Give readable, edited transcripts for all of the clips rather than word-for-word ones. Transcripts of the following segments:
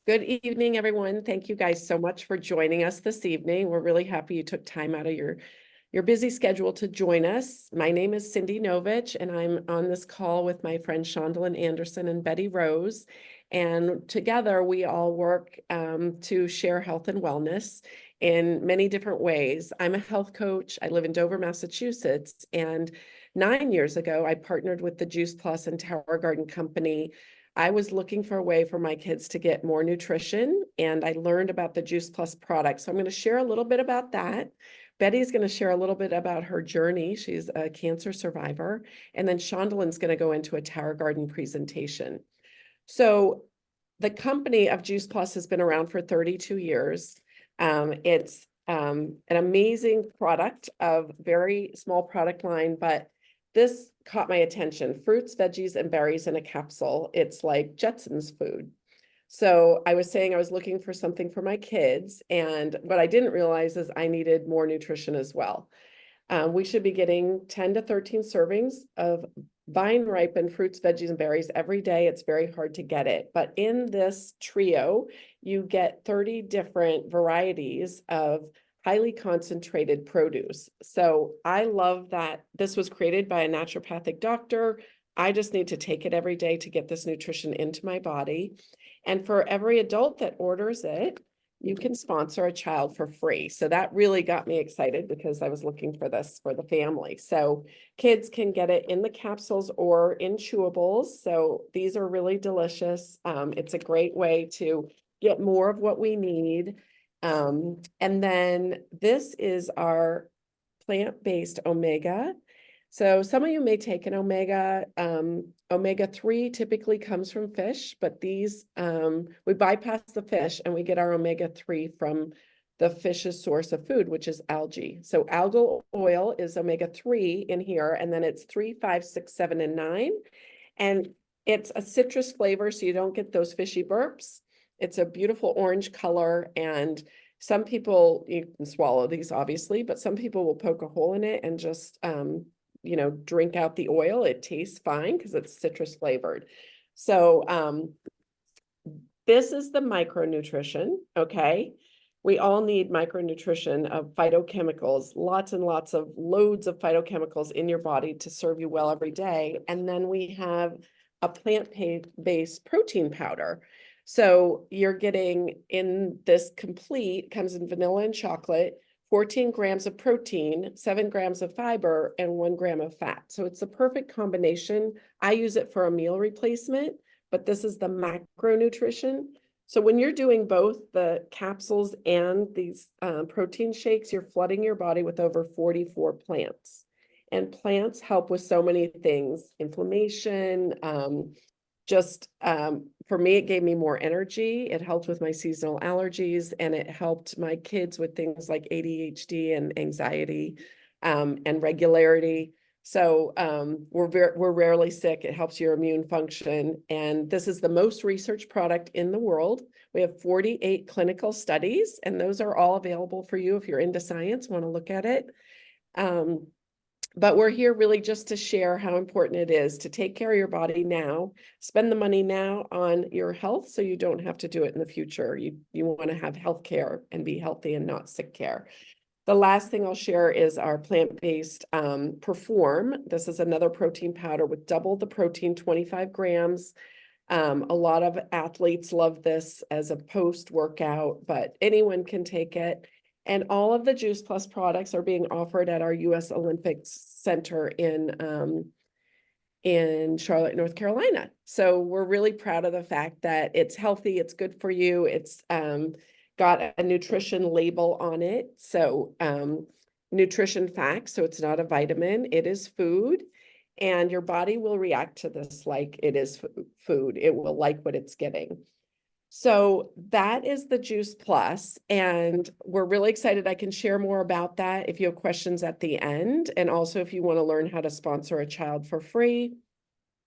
Good evening, everyone. Thank you guys so much for joining us this evening. We're really happy you took time out of your busy schedule to join us. My name is CynDee Novitch, and I'm on this call with my friend Shandelin Anderson and Betty Rose. And together we all work to share health and wellness in many different ways. I'm a health coach. I live in Dover, Massachusetts. And 9 years ago, I partnered with the Juice Plus and Tower Garden Company. I was looking for a way for my kids to get more nutrition, and I learned about the Juice Plus product. So I'm going to share a little bit about that. Betty's going to share a little bit about her journey. She's a cancer survivor. And then Shondalin's going to go into a Tower Garden presentation. So the company of Juice Plus has been around for 32 years. It's an amazing product of very small product line, but this caught my attention. Fruits, veggies, and berries in a capsule. It's like Jetson's food. So I was saying I was looking for something for my kids, and what I didn't realize is I needed more nutrition as well. We should be getting 10 to 13 servings of vine ripened fruits, veggies, and berries every day. It's very hard to get it. But in this trio, you get 30 different varieties of highly concentrated produce. So I love that this was created by a naturopathic doctor. I just need to take it every day to get this nutrition into my body. And for every adult that orders it, you can sponsor a child for free. So that really got me excited because I was looking for this for the family. So kids can get it in the capsules or in chewables. So these are really delicious. It's a great way to get more of what we need. And then this is our plant-based omega. So some of you may take an omega. Omega-3 typically comes from fish, but these, we bypass the fish and we get our omega-3 from the fish's source of food, which is algae. So algal oil is omega-3 in here, and then it's 3, 5, 6, 7, and 9. And it's a citrus flavor, so you don't get those fishy burps. It's a beautiful orange color, and some people, you can swallow these obviously, but some people will poke a hole in it and just drink out the oil. It tastes fine because it's citrus flavored. So this is the micronutrition, okay? We all need micronutrition of phytochemicals, lots and lots of loads of phytochemicals in your body to serve you well every day. And then we have a plant-based protein powder. So you're getting in this complete, comes in vanilla and chocolate, 14 grams of protein, 7 grams of fiber, and 1 gram of fat. So it's a perfect combination. I use it for a meal replacement, but this is the macronutrition. So when you're doing both the capsules and these protein shakes, you're flooding your body with over 44 plants. And plants help with so many things, inflammation, for me, it gave me more energy. It helped with my seasonal allergies, and it helped my kids with things like ADHD and anxiety, and regularity. So we're rarely sick. It helps your immune function. And this is the most researched product in the world. We have 48 clinical studies, and those are all available for you if you're into science, want to look at it. But we're here really just to share how important it is to take care of your body now, spend the money now on your health so you don't have to do it in the future. You want to have health care and be healthy and not sick care. The last thing I'll share is our plant-based Perform. This is another protein powder with double the protein, 25 grams. A lot of athletes love this as a post-workout, but anyone can take it. And all of the Juice Plus products are being offered at our U.S. Olympics Center in Charlotte, North Carolina. So we're really proud of the fact that it's healthy, it's good for you, it's got a nutrition label on it. So nutrition facts, so it's not a vitamin, it is food. And your body will react to this like it is food. It will like what it's getting. So that is the Juice Plus, and we're really excited. I can share more about that if you have questions at the end, and also if you want to learn how to sponsor a child for free.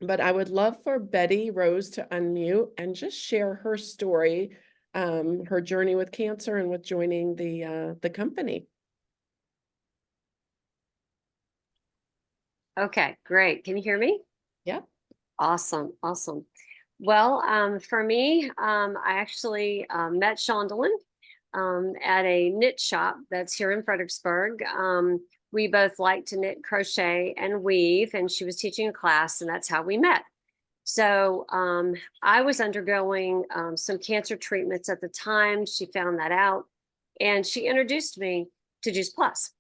But I would love for Betty Rose to unmute and just share her story, her journey with cancer and with joining the company. Okay, great. Can you hear me? Yeah. Awesome. Awesome. Well, for me, I actually met Shandelin at a knit shop that's here in Fredericksburg. We both like to knit, crochet, and weave, and she was teaching a class, and that's how we met. So I was undergoing some cancer treatments at the time. She found that out, and she introduced me to Juice Plus.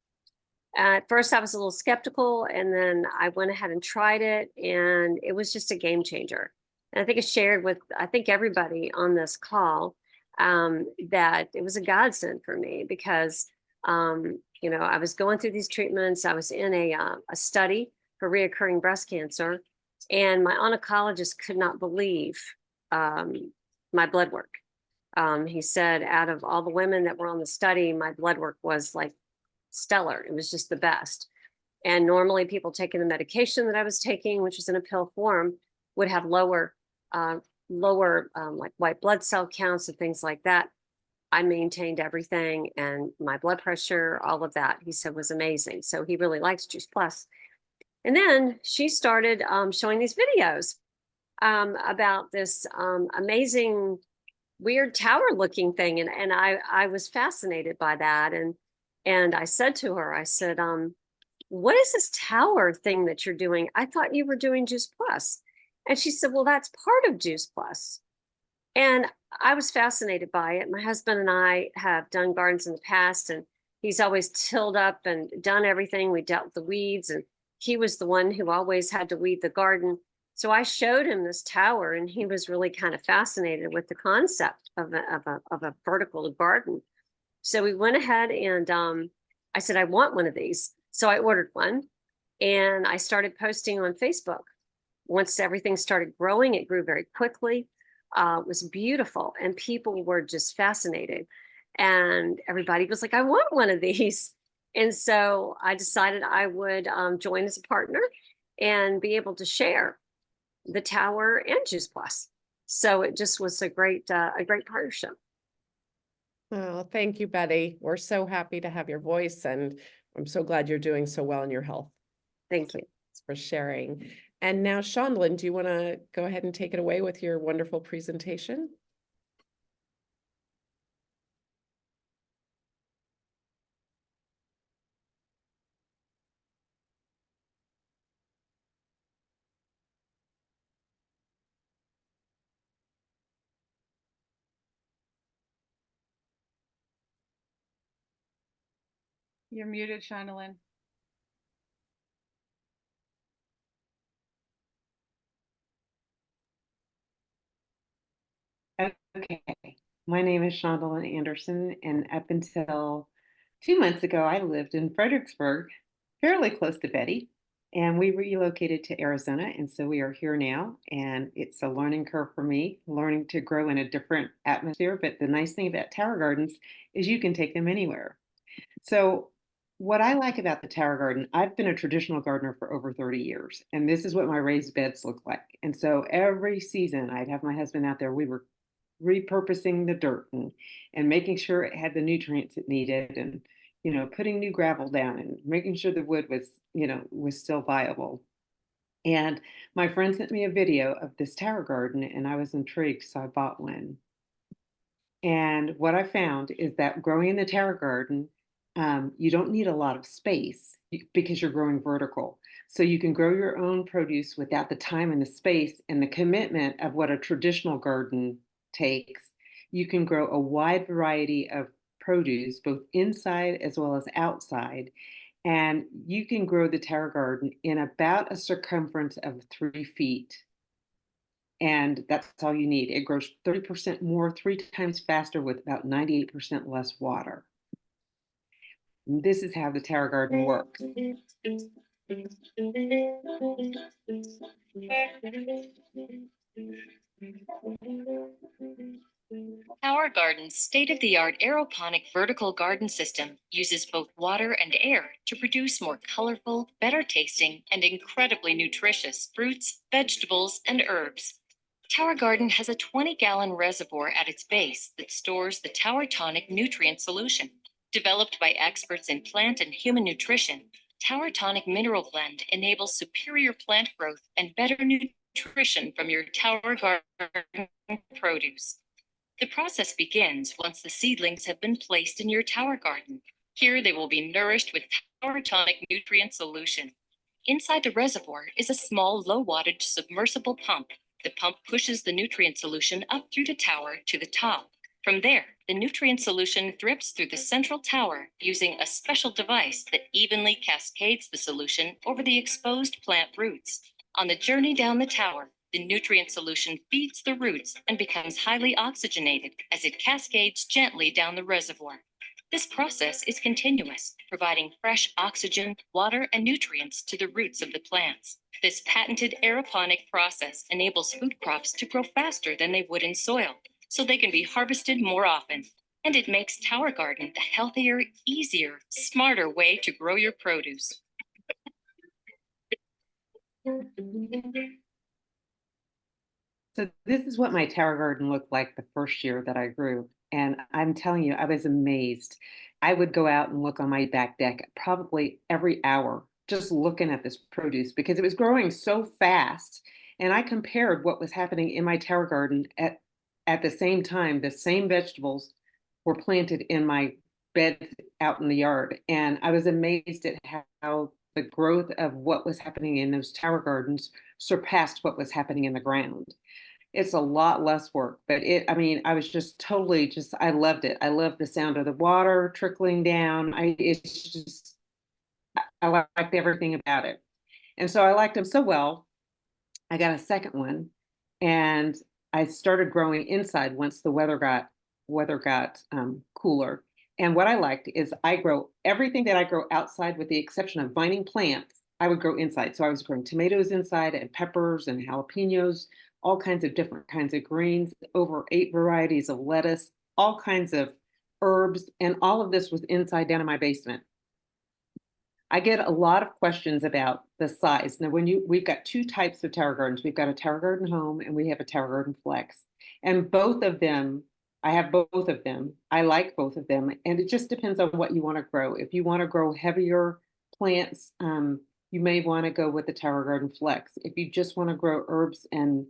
At first, I was a little skeptical, and then I went ahead and tried it, and it was just a game changer. And I think I shared with, I think, everybody on this call that it was a godsend for me because, I was going through these treatments. I was in a study for reoccurring breast cancer, and my oncologist could not believe my blood work. He said, out of all the women that were on the study, my blood work was like stellar. It was just the best. And normally people taking the medication that I was taking, which was in a pill form, would have uh, lower like white blood cell counts and things like that. I maintained everything, and my blood pressure, all of that, he said was amazing. So he really likes Juice Plus. And then she started showing these videos about this amazing weird tower looking thing. And I was fascinated by that. And I said to her, I said, what is this tower thing that you're doing? I thought you were doing Juice Plus. And she said, well, that's part of Juice Plus. And I was fascinated by it. My husband and I have done gardens in the past, and he's always tilled up and done everything. We dealt with the weeds, and he was the one who always had to weed the garden. So I showed him this tower, and he was really kind of fascinated with the concept of a vertical garden. So we went ahead and I said, I want one of these. So I ordered one, and I started posting on Facebook. Once everything started growing, it grew very quickly. It was beautiful, and people were just fascinated. And everybody was like, I want one of these. And so I decided I would join as a partner and be able to share the tower and Juice Plus. So it just was a great partnership. Oh, thank you, Betty. We're so happy to have your voice, and I'm so glad you're doing so well in your health. Thank you. Thanks for sharing. And now, Shandelin, do you want to go ahead and take it away with your wonderful presentation? You're muted, Shandelin. Okay, my name is Shandelin Anderson, and up until 2 months ago, I lived in Fredericksburg, fairly close to Betty, and we relocated to Arizona, and so we are here now, and it's a learning curve for me, learning to grow in a different atmosphere, but the nice thing about tower gardens is you can take them anywhere. So what I like about the tower garden, I've been a traditional gardener for over 30 years, and this is what my raised beds look like. And so every season I'd have my husband out there, we were repurposing the dirt and making sure it had the nutrients it needed, and putting new gravel down and making sure the wood was still viable. And my friend sent me a video of this tower garden, and I was intrigued, so I bought one. And what I found is that growing in the tower garden, you don't need a lot of space because you're growing vertical. So you can grow your own produce without the time and the space and the commitment of what a traditional garden takes. You can grow a wide variety of produce, both inside as well as outside. And you can grow the tower garden in about a circumference of 3 feet. And that's all you need. It grows 30% more, 3 times faster with about 98% less water. And this is how the tower garden works. Tower Garden's state-of-the-art aeroponic vertical garden system uses both water and air to produce more colorful, better tasting, and incredibly nutritious fruits, vegetables, and herbs. Tower Garden has a 20-gallon reservoir at its base that stores the Tower Tonic nutrient solution. Developed by experts in plant and human nutrition, Tower Tonic Mineral Blend enables superior plant growth and better nutrition nutrition from your tower garden produce. The process begins once the seedlings have been placed in your tower garden. Here they will be nourished with Tower Tonic nutrient solution. Inside the reservoir is a small low-wattage submersible pump. The pump pushes the nutrient solution up through the tower to the top. From there, the nutrient solution drips through the central tower using a special device that evenly cascades the solution over the exposed plant roots. On the journey down the tower, the nutrient solution feeds the roots and becomes highly oxygenated as it cascades gently down the reservoir. This process is continuous, providing fresh oxygen, water, and nutrients to the roots of the plants. This patented aeroponic process enables food crops to grow faster than they would in soil, so they can be harvested more often. And it makes Tower Garden the healthier, easier, smarter way to grow your produce. So this is what my tower garden looked like the first year that I grew. And I'm telling you, I was amazed. I would go out and look on my back deck probably every hour, just looking at this produce because it was growing so fast. And I compared what was happening in my tower garden at the same time, the same vegetables were planted in my bed out in the yard. And I was amazed at how the growth of what was happening in those tower gardens surpassed what was happening in the ground. It's a lot less work, but I mean, I was just totally I loved it. I loved the sound of the water trickling down. It's just, I liked everything about it. And so I liked them so well, I got a second one and I started growing inside once the weather got cooler. And what I liked is I grow everything that I grow outside with the exception of vining plants, I would grow inside. So I was growing tomatoes inside and peppers and jalapenos, all kinds of different kinds of greens, over 8 varieties of lettuce, all kinds of herbs, and all of this was inside down in my basement. I get a lot of questions about the size. Now, we've got 2 types of tower gardens. We've got a tower garden home and we have a tower garden flex. And both of them, I have both of them. I like both of them. And it just depends on what you want to grow. If you want to grow heavier plants, you may want to go with the tower garden flex. If you just want to grow herbs and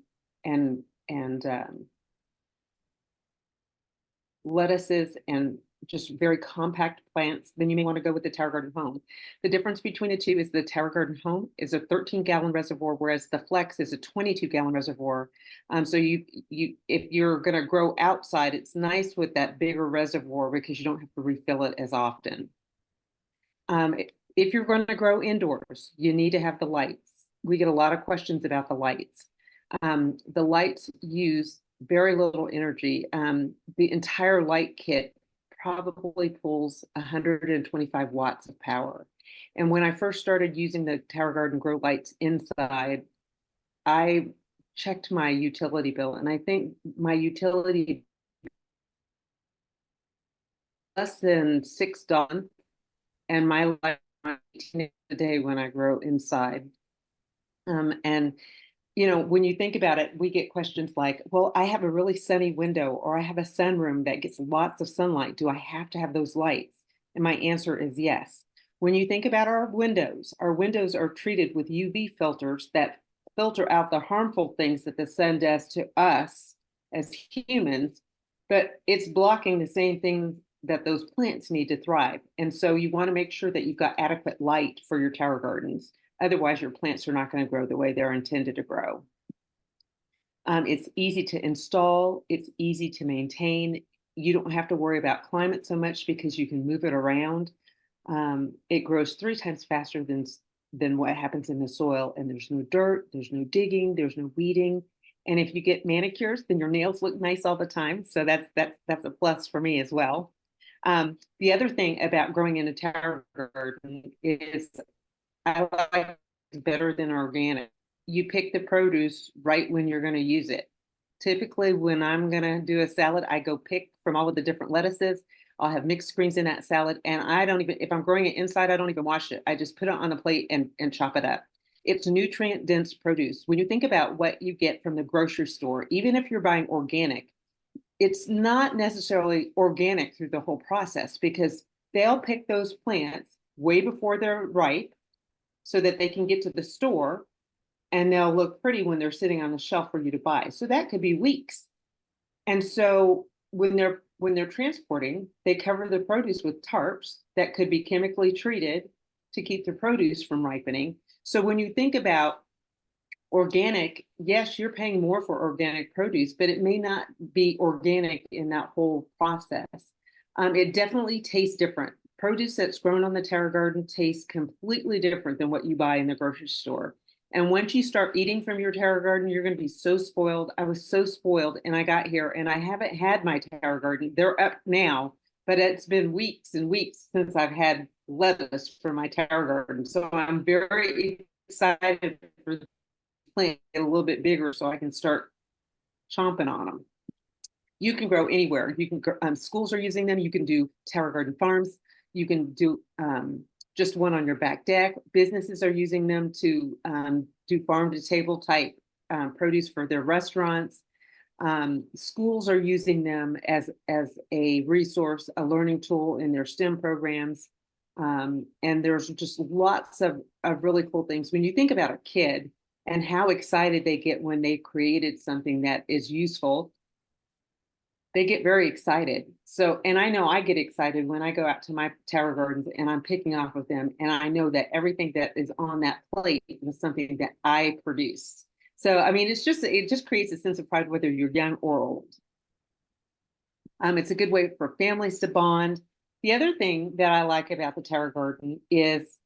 lettuces and just very compact plants, then you may want to go with the tower garden home. The difference between the two is the tower garden home is a 13-gallon reservoir, whereas the flex is a 22-gallon reservoir. So if you're going to grow outside, it's nice with that bigger reservoir because you don't have to refill it as often. If you're going to grow indoors, you need to have the lights. We get a lot of questions about the lights. The lights use very little energy. The entire light kit probably pulls 125 watts of power. And when I first started using the Tower Garden grow lights inside, I checked my utility bill, and I think my utility less than $6, and my light a day when I grow inside. And you know, when you think about it, we get questions like, well, I have a really sunny window or I have a sunroom that gets lots of sunlight. Do I have to have those lights? And my answer is yes. When you think about our windows are treated with UV filters that filter out the harmful things that the sun does to us as humans, but it's blocking the same thing that those plants need to thrive. And so you want to make sure that you've got adequate light for your tower gardens. Otherwise, your plants are not going to grow the way they're intended to grow. It's easy to install. It's easy to maintain. You don't have to worry about climate so much because you can move it around. It grows 3 times faster than what happens in the soil. And there's no dirt, there's no digging, there's no weeding. And if you get manicures, then your nails look nice all the time. So that's a plus for me as well. The other thing about growing in a tower garden is I like it better than organic. You pick the produce right when you're going to use it. Typically, when I'm going to do a salad, I go pick from all of the different lettuces. I'll have mixed greens in that salad. And I don't even, if I'm growing it inside, I don't even wash it. I just put it on the plate and chop it up. It's nutrient dense produce. When you think about what you get from the grocery store, even if you're buying organic, it's not necessarily organic through the whole process because they'll pick those plants way before they're ripe so that they can get to the store and they'll look pretty when they're sitting on the shelf for you to buy. So that could be weeks. And so when they're transporting, they cover the produce with tarps that could be chemically treated to keep the produce from ripening. So when you think about organic, yes, you're paying more for organic produce, but it may not be organic in that whole process. It definitely tastes different. Produce that's grown on the terrace garden tastes completely different than what you buy in the grocery store. And once you start eating from your terrace garden, you're going to be so spoiled. I was so spoiled, and I got here and I haven't had my terrace garden. They're up now, but it's been weeks and weeks since I've had lettuce for my terrace garden. So I'm very excited for the plant get a little bit bigger so I can start chomping on them. You can grow anywhere. You can schools are using them. You can do terrace garden farms. You can do just one on your back deck. Businesses are using them to do farm to table type produce for their restaurants. Schools are using them as a resource, a learning tool in their STEM programs. And there's just lots of really cool things. When you think about a kid and how excited they get when they created something that is useful, they get very excited. So, and I know I get excited when I go out to my terrace gardens and I'm picking off of them. And I know that everything that is on that plate was something that I produced. So, I mean, it just creates a sense of pride, whether you're young or old. It's a good way for families to bond. The other thing that I like about the terrace garden is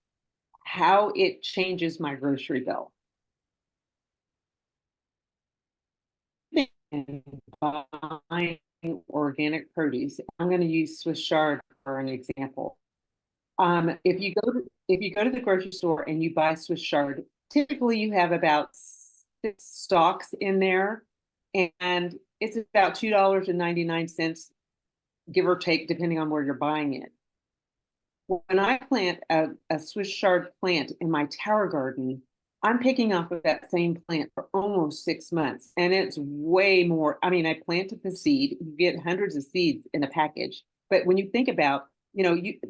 how it changes my grocery bill. And buying organic produce, I'm going to use Swiss chard for an example. If you go to the grocery store and you buy Swiss chard, typically you have about 6 stalks in there, and it's about $2.99, give or take, depending on where you're buying it. When I plant a Swiss chard plant in my terrace garden, I'm picking off of that same plant for almost 6 months, and it's way more. I mean, I planted the seed. You get hundreds of seeds in a package, but when you think about, you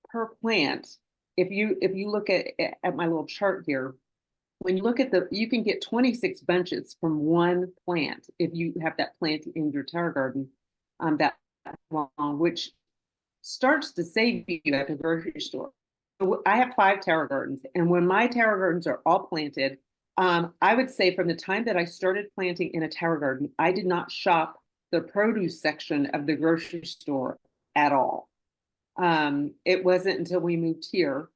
per plant, if you look at my little chart here, when you look at you can get 26 bunches from one plant if you have that plant in your terrace garden, that long, which starts to save you at the grocery store. I have 5 terrace gardens, and when my terrace gardens are all planted, I would say from the time that I started planting in a terrace garden, I did not shop the produce section of the grocery store at all. It wasn't until we moved here,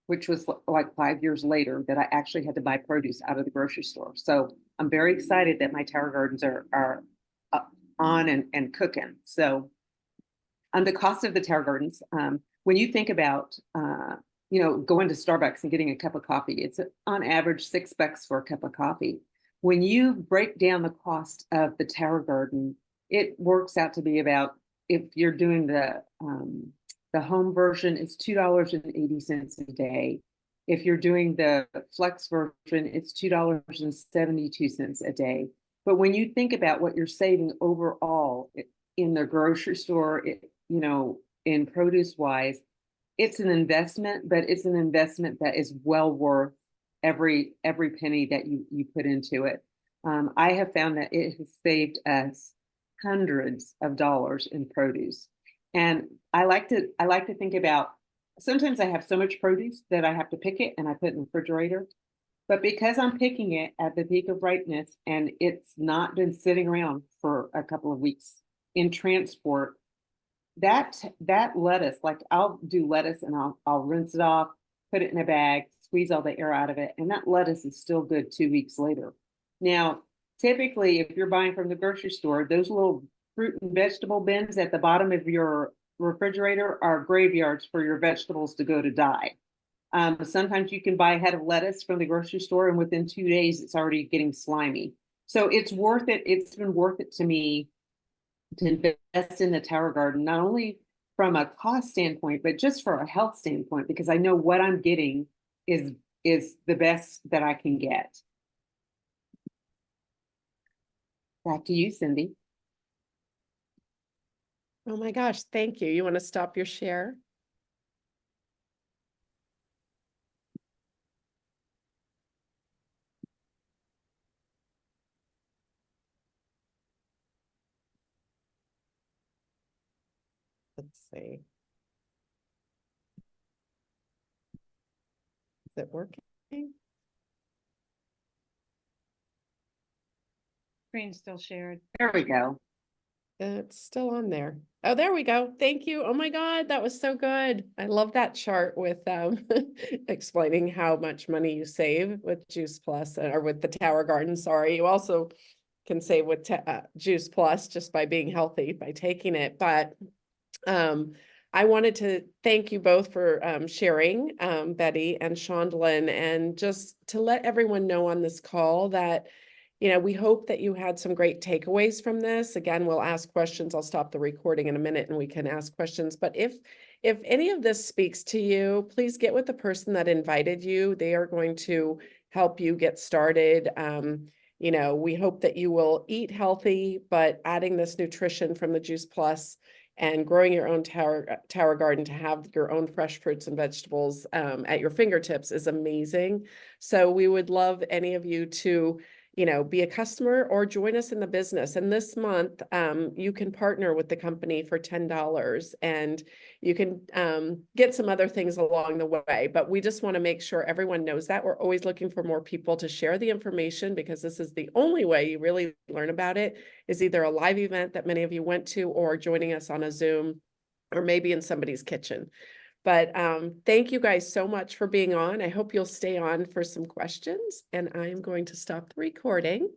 which was like 5 years later, that I actually had to buy produce out of the grocery store. So I'm very excited that my terrace gardens are on and cooking. So the cost of the terrace gardens, when you think about going to Starbucks and getting a cup of coffee, it's on average $6 for a cup of coffee. When you break down the cost of the terrace garden, it works out to be about, if you're doing the home version, it's $2.80 a day. If you're doing the flex version, it's $2.72 a day. But when you think about what you're saving overall in the grocery store, in produce wise, it's an investment, but it's an investment that is well worth every penny that you put into it. I have found that it has saved us hundreds of dollars in produce. And I like to think about, sometimes I have so much produce that I have to pick it and I put it in the refrigerator. But because I'm picking it at the peak of ripeness and it's not been sitting around for a couple of weeks in transport, that lettuce, like I'll do lettuce and I'll rinse it off, put it in a bag, squeeze all the air out of it, and that lettuce is still good 2 weeks later. Now, typically, if you're buying from the grocery store, those little fruit and vegetable bins at the bottom of your refrigerator are graveyards for your vegetables to go to die. Sometimes you can buy a head of lettuce from the grocery store, and within 2 days, it's already getting slimy. So it's worth it. It's been worth it to me to invest in the terrace garden, not only from a cost standpoint, but just for a health standpoint, because I know what I'm getting is the best that I can get. Back to you, CynDee. Oh my gosh, thank you. You want to stop your share? Let's see. Is it working? Screen's still shared. There we go. It's still on there. Oh, there we go. Thank you. Oh my God, that was so good. I love that chart with explaining how much money you save with Juice Plus or with the Tower Garden. Sorry, you also can save with Juice Plus just by being healthy by taking it. But I wanted to thank you both for sharing, Betty and Shandelin, and just to let everyone know on this call that we hope that you had some great takeaways from this. Again, we'll ask questions. I'll stop the recording in a minute and we can ask questions. But if any of this speaks to you, please get with the person that invited you. They are going to help you get started. We hope that you will eat healthy, but adding this nutrition from the Juice Plus and growing your own tower garden to have your own fresh fruits and vegetables at your fingertips is amazing. So we would love any of you to be a customer or join us in the business. And this month, you can partner with the company for $10 and you can get some other things along the way. But we just want to make sure everyone knows that. We're always looking for more people to share the information because this is the only way you really learn about it is either a live event that many of you went to or joining us on a Zoom or maybe in somebody's kitchen. But thank you guys so much for being on. I hope you'll stay on for some questions, and I am going to stop the recording.